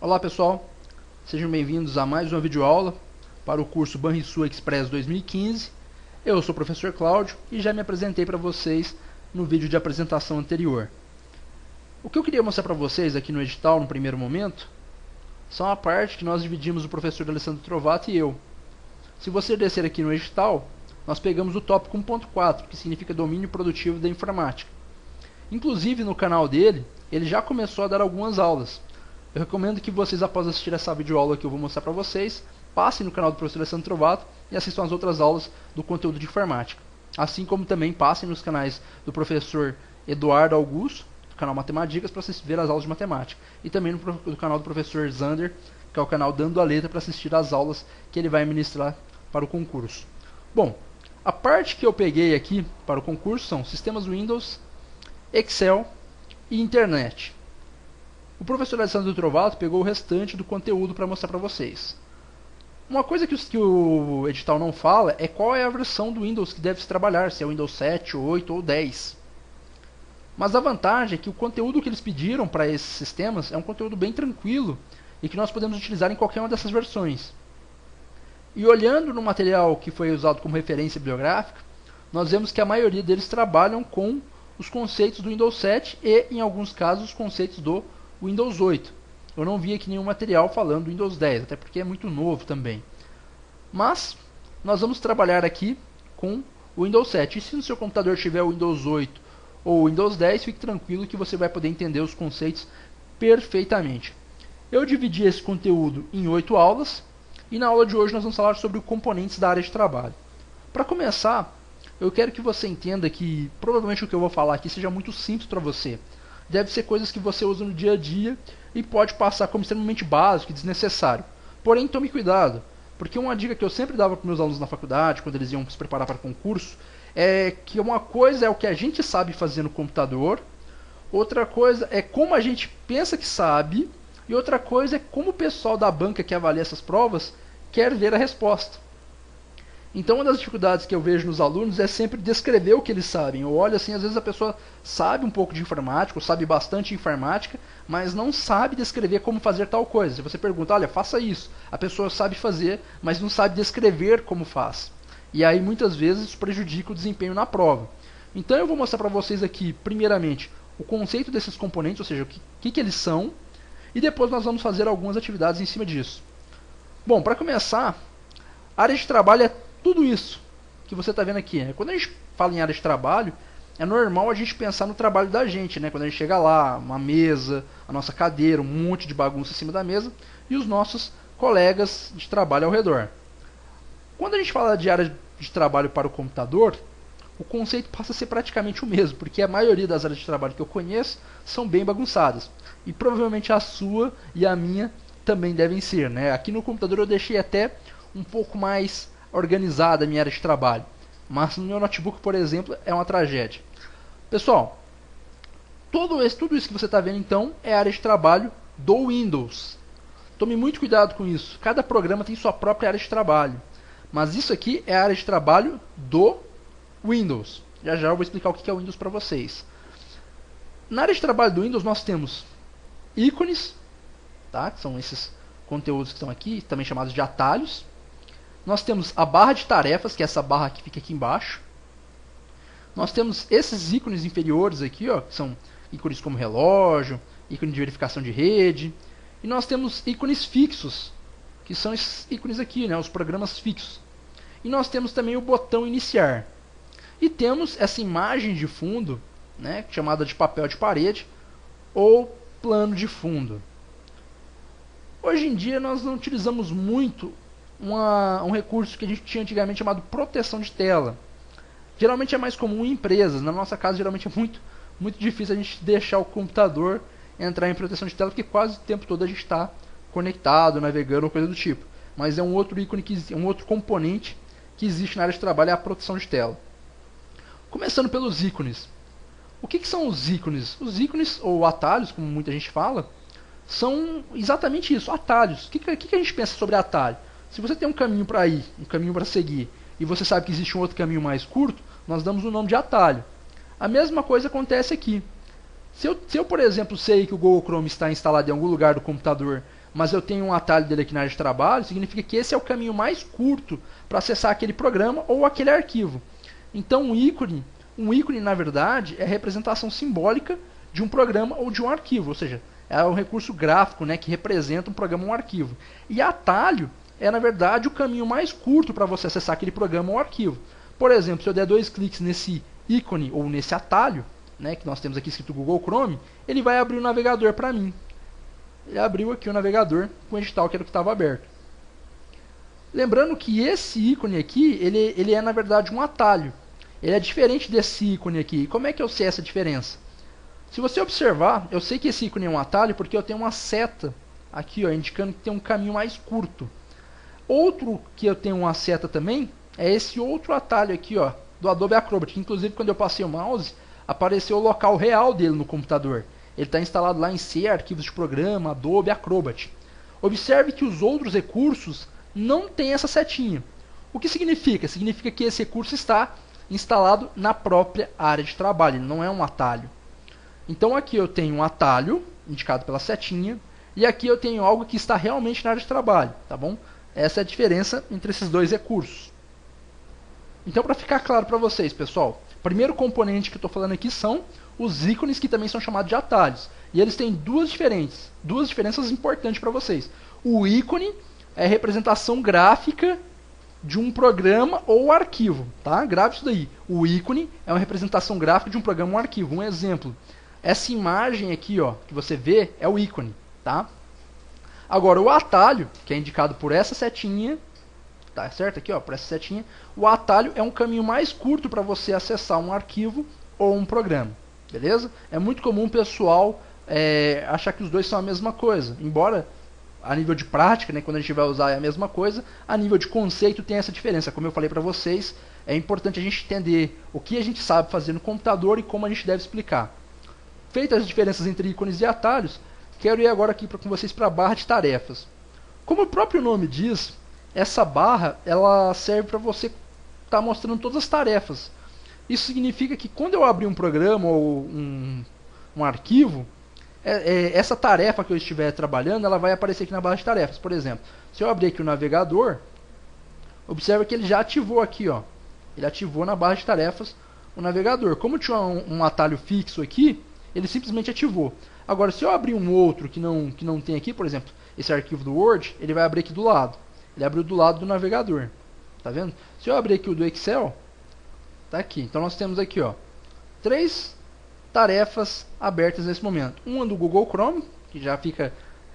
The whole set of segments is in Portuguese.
Olá pessoal, sejam bem-vindos a mais uma videoaula para o curso Banrisul Express 2015. Eu sou o professor Cláudio e já me apresentei para vocês no vídeo de apresentação anterior. O que eu queria mostrar para vocês aqui no edital, no primeiro momento, são a parte que nós dividimos o professor Alessandro Trovato e eu. Se você descer aqui no edital, nós pegamos o tópico 1.4, que significa domínio produtivo da informática. Inclusive no canal dele, ele já começou a dar algumas aulas. Eu recomendo que vocês, após assistir essa videoaula que eu vou mostrar para vocês, passem no canal do professor Alessandro Trovato e assistam as outras aulas do conteúdo de informática. Assim como também passem nos canais do professor Eduardo Augusto, do canal Matemáticas, para ver as aulas de matemática. E também no canal do professor Zander, que é o canal Dando a Letra, para assistir às aulas que ele vai ministrar para o concurso. Bom, a parte que eu peguei aqui para o concurso são sistemas Windows, Excel e Internet. O professor Alessandro Trovato pegou o restante do conteúdo para mostrar para vocês. Uma coisa que o edital não fala é qual é a versão do Windows que deve se trabalhar, se é o Windows 7, 8 ou 10. Mas a vantagem é que o conteúdo que eles pediram para esses sistemas é um conteúdo bem tranquilo e que nós podemos utilizar em qualquer uma dessas versões. E olhando no material que foi usado como referência bibliográfica, nós vemos que a maioria deles trabalham com os conceitos do Windows 7 e, em alguns casos, os conceitos do Windows 8. Eu não vi aqui nenhum material falando do Windows 10, até porque é muito novo também. Mas nós vamos trabalhar aqui com o Windows 7. E se no seu computador tiver o Windows 8 ou o Windows 10, fique tranquilo que você vai poder entender os conceitos perfeitamente. Eu dividi esse conteúdo em 8 aulas e na aula de hoje nós vamos falar sobre os componentes da área de trabalho. Para começar, eu quero que você entenda que provavelmente o que eu vou falar aqui seja muito simples para você. Deve ser coisas que você usa no dia a dia e pode passar como extremamente básico e desnecessário. Porém, tome cuidado, porque uma dica que eu sempre dava para meus alunos na faculdade, quando eles iam se preparar para concurso, é que uma coisa é o que a gente sabe fazer no computador, outra coisa é como a gente pensa que sabe, e outra coisa é como o pessoal da banca que avalia essas provas quer ver a resposta. Então uma das dificuldades que eu vejo nos alunos é sempre descrever o que eles sabem. Eu olho assim, às vezes a pessoa sabe um pouco de informática, ou sabe bastante de informática, mas não sabe descrever como fazer tal coisa. Se você pergunta, olha, faça isso, a pessoa sabe fazer, mas não sabe descrever como faz. E aí muitas vezes isso prejudica o desempenho na prova. Então eu vou mostrar para vocês aqui, primeiramente, o conceito desses componentes, ou seja, o que eles são, e depois nós vamos fazer algumas atividades em cima disso. Bom, para começar, a área de trabalho é tudo isso que você está vendo aqui. Né? Quando a gente fala em área de trabalho, é normal a gente pensar no trabalho da gente. Né? Quando a gente chega lá, uma mesa, a nossa cadeira, um monte de bagunça em cima da mesa e os nossos colegas de trabalho ao redor. Quando a gente fala de área de trabalho para o computador, o conceito passa a ser praticamente o mesmo, porque a maioria das áreas de trabalho que eu conheço são bem bagunçadas. E provavelmente a sua e a minha também devem ser. Né? Aqui no computador eu deixei até um pouco mais organizada a minha área de trabalho, mas no meu notebook, por exemplo, é uma tragédia. Pessoal, tudo isso que você está vendo então é a área de trabalho do Windows. Tome muito cuidado com isso. Cada programa tem sua própria área de trabalho, mas isso aqui é a área de trabalho do Windows. Já já eu vou explicar o que é o Windows para vocês. Na área de trabalho do Windows nós temos ícones, tá? Que são esses conteúdos que estão aqui, também chamados de atalhos. Nós temos a barra de tarefas, que é essa barra que fica aqui embaixo. Nós temos esses ícones inferiores aqui, ó, que são ícones como relógio, ícone de verificação de rede. E nós temos ícones fixos, que são esses ícones aqui, né, os programas fixos. E nós temos também o botão iniciar. E temos essa imagem de fundo, né, chamada de papel de parede ou plano de fundo. Hoje em dia nós não utilizamos muito um recurso que a gente tinha antigamente chamado proteção de tela. Geralmente é mais comum em empresas. Na nossa casa geralmente é muito difícil a gente deixar o computador entrar em proteção de tela, porque quase o tempo todo a gente está conectado, navegando ou coisa do tipo. Mas é um outro ícone, um outro componente que existe na área de trabalho, é a proteção de tela. Começando pelos ícones. O que são os ícones? Os ícones, ou atalhos, como muita gente fala, são exatamente isso, atalhos. O que a gente pensa sobre atalho? Se você tem um caminho para ir, um caminho para seguir, e você sabe que existe um outro caminho mais curto, nós damos o nome de atalho. A mesma coisa acontece aqui. Se eu, por exemplo, sei que o Google Chrome está instalado em algum lugar do computador mas eu tenho um atalho dele aqui na área de trabalho, significa que esse é o caminho mais curto para acessar aquele programa ou aquele arquivo. Então um ícone na verdade é a representação simbólica de um programa ou de um arquivo, ou seja, é um recurso gráfico, né, que representa um programa ou um arquivo. E atalho é na verdade o caminho mais curto para você acessar aquele programa ou arquivo. Por exemplo, se eu der 2 cliques nesse ícone ou nesse atalho, né, que nós temos aqui escrito Google Chrome, ele vai abrir o navegador para mim. Ele abriu aqui o navegador com o edital que era o que estava aberto. Lembrando que esse ícone aqui, ele é na verdade um atalho. Ele é diferente desse ícone aqui. Como é que eu sei essa diferença? Se você observar, eu sei que esse ícone é um atalho porque eu tenho uma seta aqui, ó, indicando que tem um caminho mais curto. Outro que eu tenho uma seta também é esse outro atalho aqui, ó, do Adobe Acrobat, que inclusive quando eu passei o mouse, apareceu o local real dele no computador. Ele está instalado lá em C, arquivos de programa, Adobe Acrobat. Observe que os outros recursos não têm essa setinha. O que significa? Significa que esse recurso está instalado na própria área de trabalho, ele não é um atalho. Então aqui eu tenho um atalho, indicado pela setinha, e aqui eu tenho algo que está realmente na área de trabalho, tá bom? Essa é a diferença entre esses dois recursos. Então, para ficar claro para vocês, pessoal, o primeiro componente que eu estou falando aqui são os ícones, que também são chamados de atalhos. E eles têm duas diferenças importantes para vocês. O ícone é a representação gráfica de um programa ou arquivo, tá? Grave isso daí. O ícone é uma representação gráfica de um programa ou um arquivo. Um exemplo, essa imagem aqui, ó, que você vê, é o ícone, tá? Agora, o atalho, que é indicado por essa setinha, tá certo? Aqui, ó, por essa setinha, o atalho é um caminho mais curto para você acessar um arquivo ou um programa, beleza? É muito comum o pessoal achar que os dois são a mesma coisa, embora a nível de prática, né, quando a gente vai usar é a mesma coisa, a nível de conceito tem essa diferença. Como eu falei para vocês, é importante a gente entender o que a gente sabe fazer no computador e como a gente deve explicar. Feitas as diferenças entre ícones e atalhos, quero ir agora aqui com vocês para a barra de tarefas. Como o próprio nome diz, essa barra ela serve para você estar mostrando todas as tarefas. Isso significa que quando eu abrir um programa ou um arquivo, essa tarefa que eu estiver trabalhando, ela vai aparecer aqui na barra de tarefas. Por exemplo, se eu abrir aqui o navegador, observa que ele já ativou aqui, ó. Ele ativou na barra de tarefas o navegador. Como tinha um atalho fixo aqui, ele simplesmente ativou. Agora, se eu abrir um outro que não tem aqui, por exemplo, esse arquivo do Word, ele vai abrir aqui do lado. Ele abriu do lado do navegador. Tá vendo? Se eu abrir aqui o do Excel, tá aqui. Então nós temos aqui, ó, 3 tarefas abertas nesse momento. Uma do Google Chrome, que já fica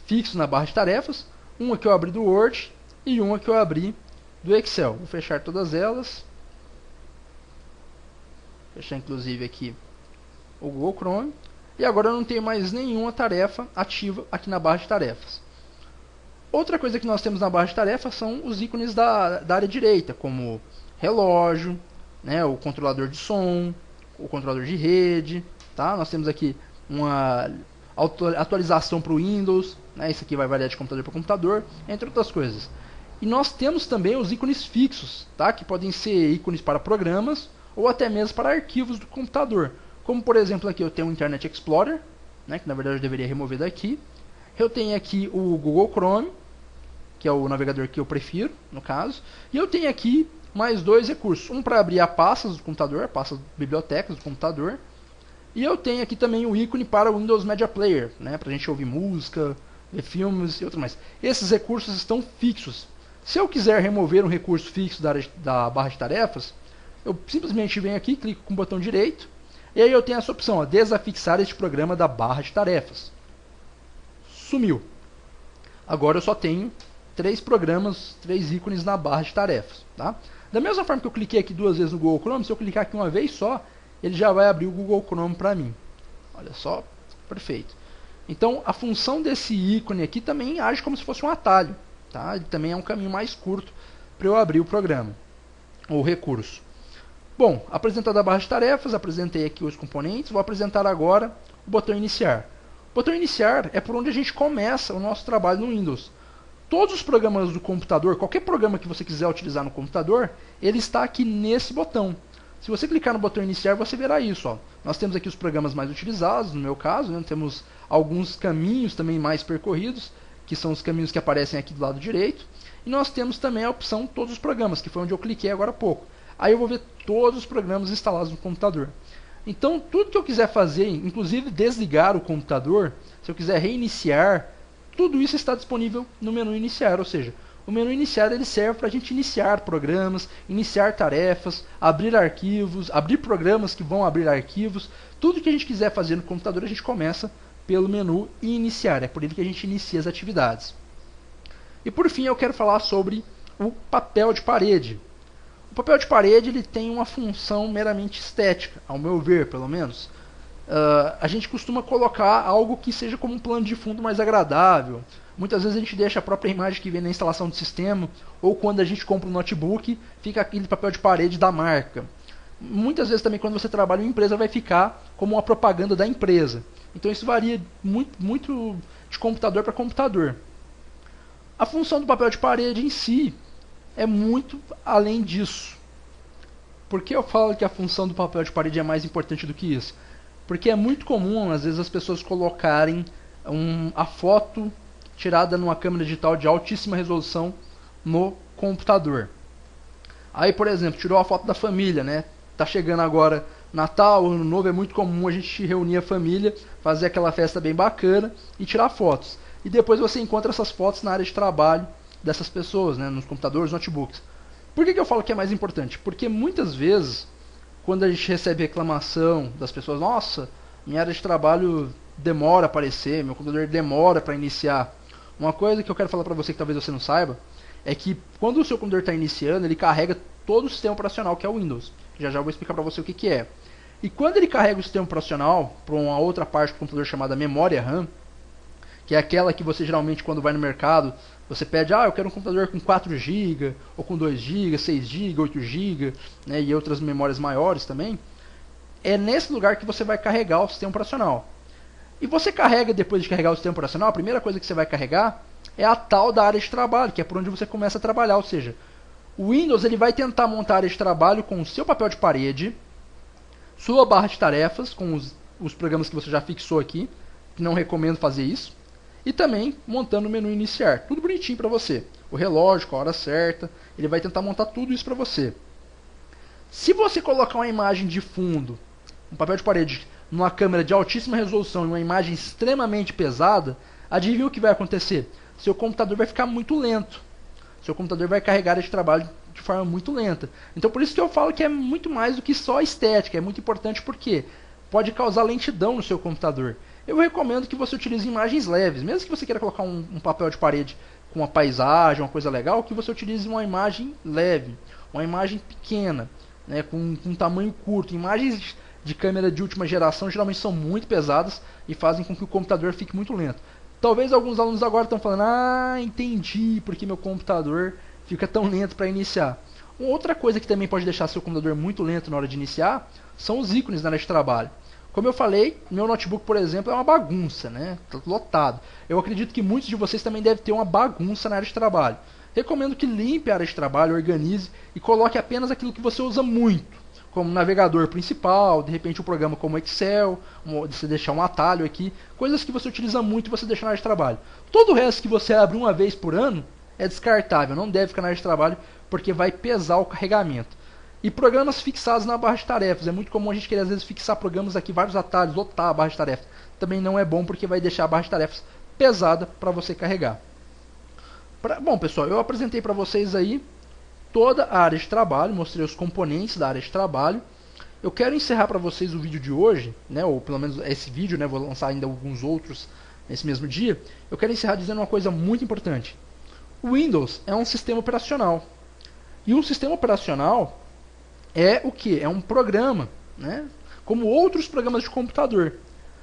fixo na barra de tarefas. Uma que eu abri do Word e uma que eu abri do Excel. Vou fechar todas elas. Fechar inclusive aqui o Google Chrome. E agora eu não tenho mais nenhuma tarefa ativa aqui na barra de tarefas. Outra coisa que nós temos na barra de tarefas são os ícones da área direita, como relógio, né, o controlador de som, o controlador de rede. Tá? Nós temos aqui uma atualização para o Windows, né, isso aqui vai variar de computador para computador, entre outras coisas. E nós temos também os ícones fixos, tá? Que podem ser ícones para programas ou até mesmo para arquivos do computador. Como por exemplo aqui eu tenho o Internet Explorer, né, que na verdade eu deveria remover daqui. Eu tenho aqui o Google Chrome, que é o navegador que eu prefiro, no caso. E eu tenho aqui mais 2 recursos. Um para abrir a pastas do computador, pastas bibliotecas do computador. E eu tenho aqui também o ícone para o Windows Media Player, né, para a gente ouvir música, ver filmes e outros mais. Esses recursos estão fixos. Se eu quiser remover um recurso fixo da barra de tarefas, eu simplesmente venho aqui, clico com o botão direito, e aí eu tenho essa opção, ó, desafixar este programa da barra de tarefas. Sumiu. Agora eu só tenho 3 programas, 3 ícones na barra de tarefas. Tá? Da mesma forma que eu cliquei aqui 2 vezes no Google Chrome, se eu clicar aqui uma vez só, ele já vai abrir o Google Chrome para mim. Olha só, perfeito. Então a função desse ícone aqui também age como se fosse um atalho. Tá? Ele também é um caminho mais curto para eu abrir o programa, ou o recurso. Bom, apresentada a barra de tarefas, apresentei aqui os componentes, vou apresentar agora o botão iniciar. O botão iniciar é por onde a gente começa o nosso trabalho no Windows. Todos os programas do computador, qualquer programa que você quiser utilizar no computador, ele está aqui nesse botão. Se você clicar no botão iniciar, você verá isso. Ó. Nós temos aqui os programas mais utilizados, no meu caso, né? Temos alguns caminhos também mais percorridos, que são os caminhos que aparecem aqui do lado direito. E nós temos também a opção todos os programas, que foi onde eu cliquei agora há pouco. Aí eu vou ver todos os programas instalados no computador. Então, tudo que eu quiser fazer, inclusive desligar o computador, se eu quiser reiniciar, tudo isso está disponível no menu iniciar. Ou seja, o menu iniciar ele serve para a gente iniciar programas, iniciar tarefas, abrir arquivos, abrir programas que vão abrir arquivos. Tudo que a gente quiser fazer no computador, a gente começa pelo menu iniciar. É por ele que a gente inicia as atividades. E por fim, eu quero falar sobre o papel de parede. O papel de parede ele tem uma função meramente estética, ao meu ver, pelo menos. A gente costuma colocar algo que seja como um plano de fundo mais agradável. Muitas vezes a gente deixa a própria imagem que vem na instalação do sistema, ou quando a gente compra um notebook, fica aquele papel de parede da marca. Muitas vezes também quando você trabalha em uma empresa vai ficar como uma propaganda da empresa. Então isso varia muito de computador para computador. A função do papel de parede em si é muito além disso. Por que eu falo que a função do papel de parede é mais importante do que isso? Porque é muito comum, às vezes, as pessoas colocarem a foto tirada numa câmera digital de altíssima resolução no computador. Aí, por exemplo, tirou a foto da família, né? Tá chegando agora Natal, Ano Novo, é muito comum a gente reunir a família, fazer aquela festa bem bacana e tirar fotos. E depois você encontra essas fotos na área de trabalho dessas pessoas, né, nos computadores, notebooks. Por que eu falo que é mais importante? Porque muitas vezes, quando a gente recebe reclamação das pessoas, nossa, minha área de trabalho demora a aparecer, meu computador demora para iniciar. Uma coisa que eu quero falar para você que talvez você não saiba, é que quando o seu computador está iniciando, ele carrega todo o sistema operacional que é o Windows. Já vou explicar para você o que é. E quando ele carrega o sistema operacional para uma outra parte do computador chamada memória RAM, que é aquela que você geralmente quando vai no mercado, você pede, eu quero um computador com 4 GB, ou com 2 GB, 6 GB, 8 GB, né, e outras memórias maiores também. É nesse lugar que você vai carregar o sistema operacional. E você carrega, depois de carregar o sistema operacional, a primeira coisa que você vai carregar é a tal da área de trabalho, que é por onde você começa a trabalhar. Ou seja, o Windows ele vai tentar montar a área de trabalho com o seu papel de parede, sua barra de tarefas, com os programas que você já fixou aqui, que não recomendo fazer isso. E também montando o menu iniciar, tudo bonitinho para você. O relógio, com a hora certa, ele vai tentar montar tudo isso para você. Se você colocar uma imagem de fundo, um papel de parede, numa câmera de altíssima resolução e uma imagem extremamente pesada, adivinha o que vai acontecer? Seu computador vai ficar muito lento. Seu computador vai carregar esse trabalho de forma muito lenta. Então por isso que eu falo que é muito mais do que só estética, é muito importante porque pode causar lentidão no seu computador. Eu recomendo que você utilize imagens leves, mesmo que você queira colocar um papel de parede com uma paisagem, uma coisa legal, que você utilize uma imagem leve, uma imagem pequena, né, com um tamanho curto. Imagens de câmera de última geração geralmente são muito pesadas e fazem com que o computador fique muito lento. Talvez alguns alunos agora estão falando, entendi porque meu computador fica tão lento para iniciar. Uma outra coisa que também pode deixar seu computador muito lento na hora de iniciar são os ícones na área de trabalho. Como eu falei, meu notebook, por exemplo, é uma bagunça, né? Tá lotado. Eu acredito que muitos de vocês também devem ter uma bagunça na área de trabalho. Recomendo que limpe a área de trabalho, organize e coloque apenas aquilo que você usa muito, como navegador principal, de repente um programa como Excel, você deixar um atalho aqui, coisas que você utiliza muito e você deixa na área de trabalho. Todo o resto que você abre uma vez por ano é descartável, não deve ficar na área de trabalho porque vai pesar o carregamento. E programas fixados na barra de tarefas. É muito comum a gente querer às vezes fixar programas aqui, vários atalhos, lotar a barra de tarefas. Também não é bom porque vai deixar a barra de tarefas pesada para você carregar. Bom pessoal, eu apresentei para vocês aí toda a área de trabalho, mostrei os componentes da área de trabalho. Eu quero encerrar para vocês o vídeo de hoje, né, ou pelo menos esse vídeo, né, vou lançar ainda alguns outros nesse mesmo dia. Eu quero encerrar dizendo uma coisa muito importante. O Windows é um sistema operacional. E um sistema operacional é o que? É um programa, né? Como outros programas de computador.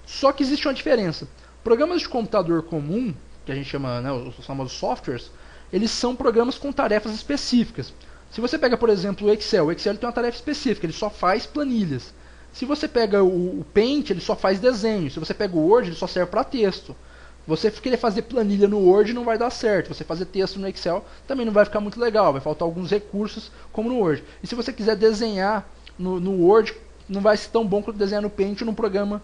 Só que existe uma diferença. Programas de computador comum, que a gente chama, né, os famosos softwares, eles são programas com tarefas específicas. Se você pega, por exemplo, o Excel tem uma tarefa específica, ele só faz planilhas. Se você pega o Paint, ele só faz desenho. Se você pega o Word, ele só serve para texto. Você querer fazer planilha no Word não vai dar certo. Você fazer texto no Excel também não vai ficar muito legal. Vai faltar alguns recursos como no Word. E se você quiser desenhar no Word, não vai ser tão bom quanto desenhar no Paint ou num programa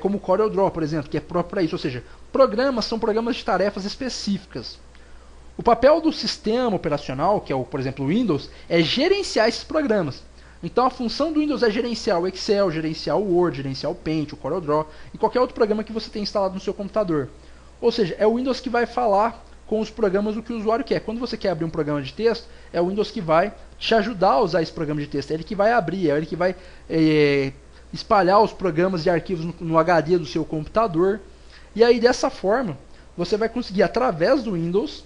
como o CorelDRAW, por exemplo, que é próprio para isso. Ou seja, programas são programas de tarefas específicas. O papel do sistema operacional, que é, por exemplo, o Windows, é gerenciar esses programas. Então a função do Windows é gerenciar o Excel, gerenciar o Word, gerenciar o Paint, o CorelDRAW e qualquer outro programa que você tenha instalado no seu computador. Ou seja, é o Windows que vai falar com os programas o que o usuário quer. Quando você quer abrir um programa de texto, é o Windows que vai te ajudar a usar esse programa de texto. É ele que vai abrir, é ele que vai espalhar os programas e arquivos no HD do seu computador. E aí dessa forma, você vai conseguir, através do Windows,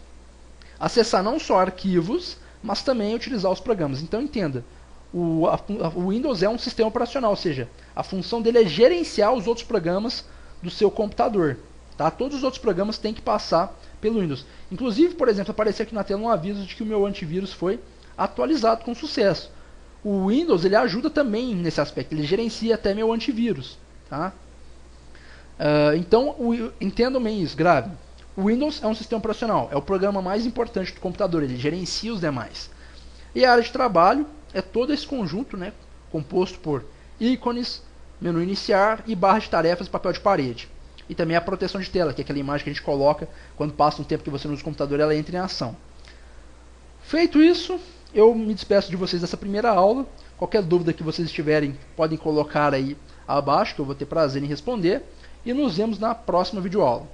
acessar não só arquivos, mas também utilizar os programas. Então entenda, o Windows é um sistema operacional, ou seja, a função dele é gerenciar os outros programas do seu computador. Tá? Todos os outros programas têm que passar pelo Windows. Inclusive, por exemplo, apareceu aqui na tela um aviso de que o meu antivírus foi atualizado com sucesso. O Windows ele ajuda também nesse aspecto, ele gerencia até meu antivírus. Tá? Então, entendam bem isso, grave. O Windows é um sistema operacional, é o programa mais importante do computador, ele gerencia os demais. E a área de trabalho é todo esse conjunto, né, composto por ícones, menu iniciar e barra de tarefas e papel de parede. E também a proteção de tela, que é aquela imagem que a gente coloca quando passa um tempo que você não usa o computador, ela entra em ação. Feito isso, eu me despeço de vocês dessa primeira aula. Qualquer dúvida que vocês tiverem, podem colocar aí abaixo, que eu vou ter prazer em responder. E nos vemos na próxima videoaula.